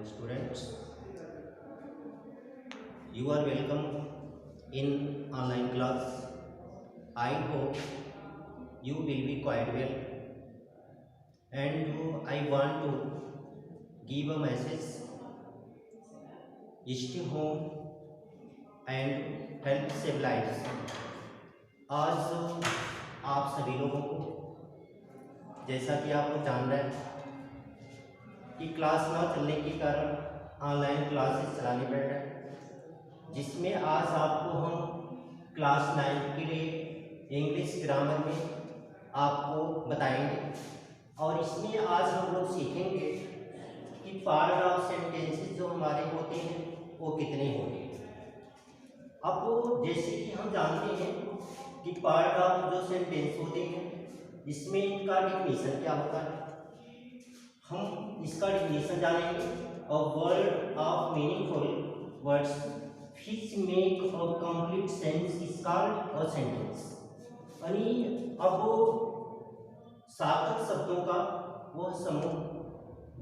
students, you are welcome in online class. I hope you will be quite well, and I want to give a message: stay home and help save lives. आज आप सभी लोगों को, जैसा कि आप लोग जान रहे हैं कि क्लास ना चलने के कारण ऑनलाइन क्लासेस चलाने पड़ रहे हैं, जिसमें आज आपको हम क्लास 9 के लिए इंग्लिश ग्रामर में आपको बताएंगे। और इसमें आज हम लोग सीखेंगे कि पार्ट ऑफ सेंटेंसेस जो हमारे होते हैं वो कितने होंगे। अब जैसे कि हम जानते हैं कि पार्ट ऑफ जो सेंटेंस होते हैं इसमें इनका डिफिनीशन क्या होता है, हम इसका डिफिनीशन जानेंगे। A word of meaningful words which make a complete sense is called a sentence। यानी अब सार्थक शब्दों का वह समूह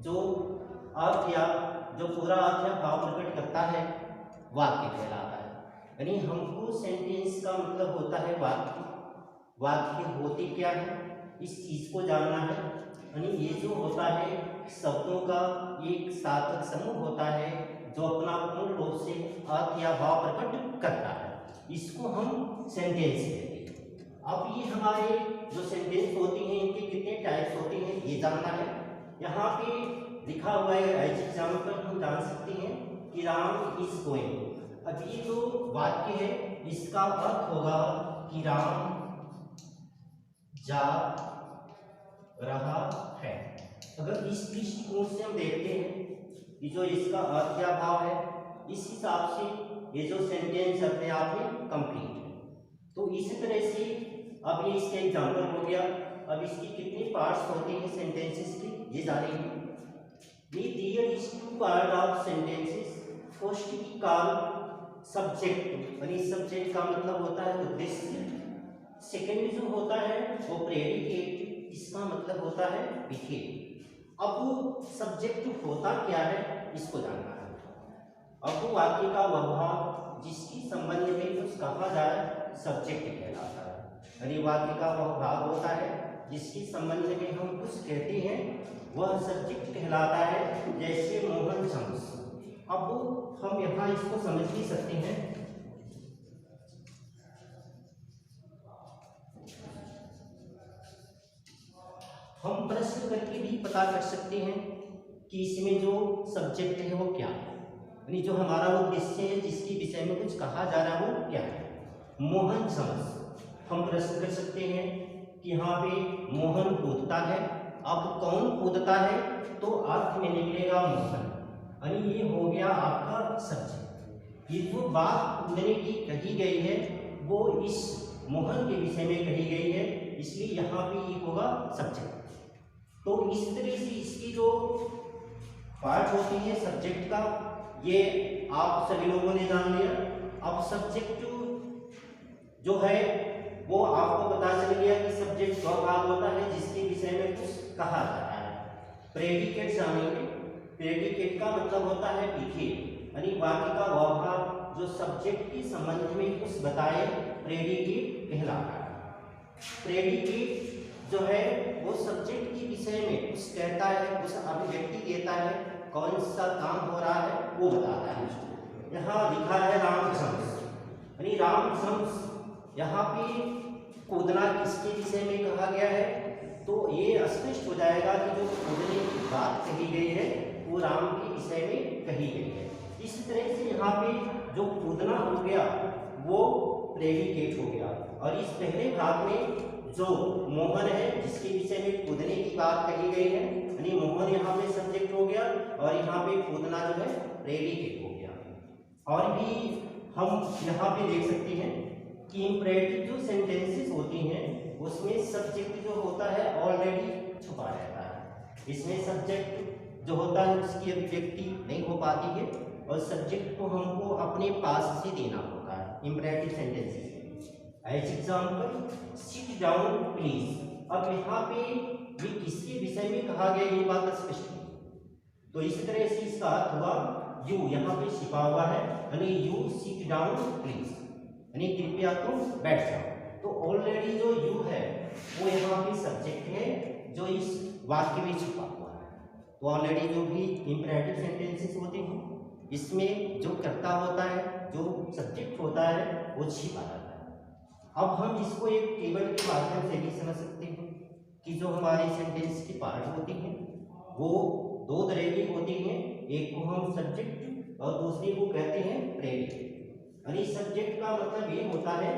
जो अर्थ या जो पूरा अर्थ या भाव प्रकट करता है वाक्य कहलाता है। यानी हमको सेंटेंस का मतलब होता है वाक्य। वाक्य होते क्या है इस चीज को जानना है। यानी ये जो होता है शब्दों का एक सार्थक समूह होता है जो अपना पूर्ण रूप से अर्थ या भाव प्रकट करता है, इसको हम सेंटेंस कहते हैं। अब ये हमारे जो सेंटेंस होती हैं इनके कितने टाइप्स होते हैं ये जानना है। यहाँ पे लिखा हुआ है एज एग्जाम्पल हम जान सकते हैं कि राम इज गोइंग। अब ये जो वाक्य है इसका अर्थ होगा कि राम जा रहा है। अगर इस दृष्टिकोण से हम देखते हैं कि जो इसका अर्थ या भाव है इस हिसाब से ये जो सेंटेंस अपने आप में कंप्लीट है। तो इसी तरह से अब ये इसका एग्जाम्पल हो गया। अब इसकी कितने पार्ट्स होते हैं सेंटेंसेस के ये जानेंगे। There is two part of sentences. First की काल सब्जेक्ट, यानी सब्जेक्ट का मतलब होता है उद्देश्य। सेकंड जो होता है वो प्रेडिकेट, इसका मतलब होता है विधेय। अब वो सब्जेक्ट होता क्या है इसको जानना है। अब वो वाक्य का वह भाग जिसकी संबंध में कुछ कहा जाए सब्जेक्ट कहलाता है। यानी वाक्य का वह भाग होता है जिसके संबंध में हम कुछ कहते हैं वह सब्जेक्ट कहलाता है। जैसे मोहन शम्स। अब हम यहाँ इसको समझ भी सकते हैं। हम प्रश्न करके भी पता कर सकते हैं कि इसमें जो सब्जेक्ट है वो क्या है, यानी जो हमारा उद्देश्य है जिसके विषय में कुछ कहा जा रहा है वो क्या है। मोहन शम्स, हम प्रश्न कर सकते हैं कि यहाँ पे मोहन कूदता है। अब कौन कूदता है तो अर्थ में निकलेगा मोहन, यानी ये हो गया आपका सब्जेक्ट। ये जो बात कूदने की कही गई है वो इस मोहन के विषय में कही गई है, इसलिए यहाँ पे ये होगा सब्जेक्ट। तो इस तरह से इसकी जो पार्ट होती है सब्जेक्ट का ये आप सभी लोगों ने जान लिया। अब सब्जेक्ट जो है वो आपको पता चल गया कि सब्जेक्ट वह भाग होता है जिसके विषय में कुछ कहा जाता है। प्रेडिकेट जानेंगे। प्रेडिकेट का मतलब होता है विधेय, यानी वाक्य का वह भाग जो सब्जेक्ट के संबंध में कुछ बताए प्रेडिकेट कहलाता है। प्रेडिकेट जो है वो सब्जेक्ट के विषय में कुछ कहता है, उस अभिव्यक्ति देता है, कौन सा काम हो रहा है वो बताता है। यहाँ लिखा है राम शम्स, यानी राम शम्स। यहाँ पे कूदना किसके विषय में कहा गया है तो ये स्पष्ट हो जाएगा कि जो कूदने की बात कही गई है वो राम के विषय में कही गई है। इस तरह से यहाँ पे जो कूदना हो गया वो प्रेडिकेट हो गया। और इस पहले भाग में जो मोहन है जिसके विषय में कूदने की बात कही गई है, यानी मोहन यहाँ पे सब्जेक्ट हो गया और यहाँ पे कूदना जो है प्रेडिकेट हो गया। और भी हम यहाँ पे देख सकते हैं कि इंपरेटिव जो सेंटेंसेस होती हैं उसमें सब्जेक्ट जो होता है ऑलरेडी छुपा रहता है। इसमें सब्जेक्ट जो होता है उसकी अभिव्यक्ति नहीं हो पाती है और सब्जेक्ट को हमको अपने पास से देना होता है इंपरेटिव सेंटेंसेस में। As example sit down please. अब यहाँ पे ये किसके विषय में कहा गया ये बात स्पष्ट नहीं, तो इस तरह से इसका अर्थ हुआ यू, यहाँ पे छिपा हुआ है, यानी यू सिट डाउन प्लीज, यानी कृपया तुम बैठ जाओ। तो ऑलरेडी जो यू है वो यहाँ पे सब्जेक्ट है जो इस वाक्य में छिपा हुआ है। तो ऑलरेडी जो भी इंपरेटिव सेंटेंसेस होते हैं इसमें जो कर्ता होता है, जो सब्जेक्ट होता है वो छिपा रहता है। अब हम इसको एक टेबल के माध्यम से भी समझ सकते हैं कि जो हमारी सेंटेंस की पार्ट होती हैं वो दो तरह की होती हैं, एक को हम सब्जेक्ट और दूसरी को कहते हैं प्रेडिकेट। यानी सब्जेक्ट का मतलब ये होता है,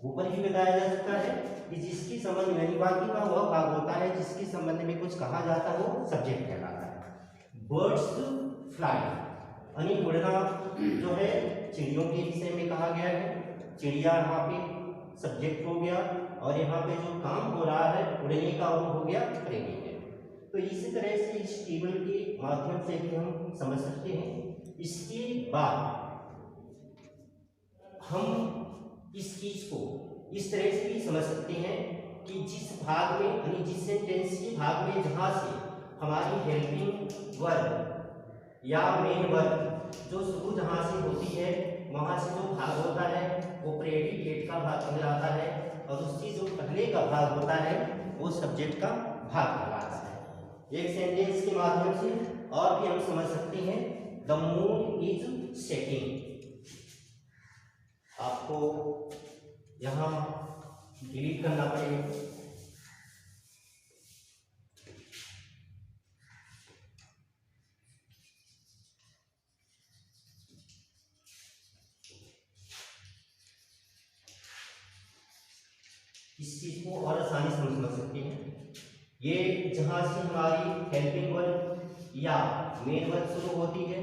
ऊपर ही बताया जा सकता है कि जिसकी संबंध में, बाकी का वह भाग होता है जिसके संबंध में कुछ कहा जाता है वो सब्जेक्ट कहलाता है। बर्ड्स फ्लाई, यानी उड़ना जो है चिड़ियों के विषय में कहा गया है, चिड़िया यहाँ पे सब्जेक्ट हो गया और यहाँ पे जो काम हो रहा है उड़ने का वो हो गया प्रेडिकेट। तो इसी तरह से इस टेबल के माध्यम से भी हम समझ सकते हैं। इसके बाद हम इस चीज को इस तरह से भी समझ सकते हैं कि जिस भाग में, यानी जिस सेंटेंस के भाग में जहां से हमारी हेल्पिंग वर्ब या मेन वर्ब जो शुरू जहां से होती है वहां से जो भाग होता है वो प्रेडिकेट का भाग कहलाता है और उसकी जो पहले का भाग होता है वो सब्जेक्ट का भाग कहलाता है। एक सेंटेंस के माध्यम से और भी हम समझ सकते हैं, द मून इज सेटिंग। आपको यहां डिलीट करना पड़ेगा। इस चीज को और आसानी से समझ सकते हैं। ये जहां से हमारी हेल्पिंग वर्ब या मेन वर्ब शुरू होती है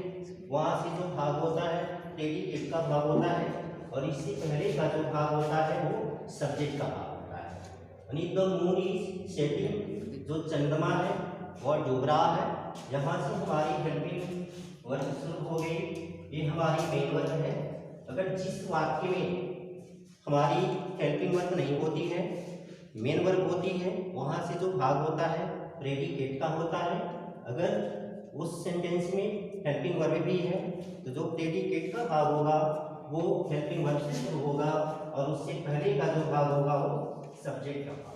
वहां से जो भाग होता है प्रेडिकेट का भाग होता है और इससे पहले का जो भाग होता है वो सब्जेक्ट का भाग होता है। यानी द मून इज सेटिंग, जो चंद्रमा है वह डूब रहा है, यहाँ से हमारी हेल्पिंग वर्ब शुरू हो गई, ये हमारी मेन वर्ब है। अगर जिस वाक्य में हमारी हेल्पिंग वर्ब नहीं होती है, मेन वर्ब होती है, वहां से जो भाग होता है प्रेडिकेट का होता है। अगर उस सेंटेंस में हेल्पिंग वर्ब भी है तो जो प्रेडिकेट का भाग होगा वो हेल्पिंग वर्ब से शुरू होगा और उससे पहले का जो भाग होगा वो सब्जेक्ट का भाग।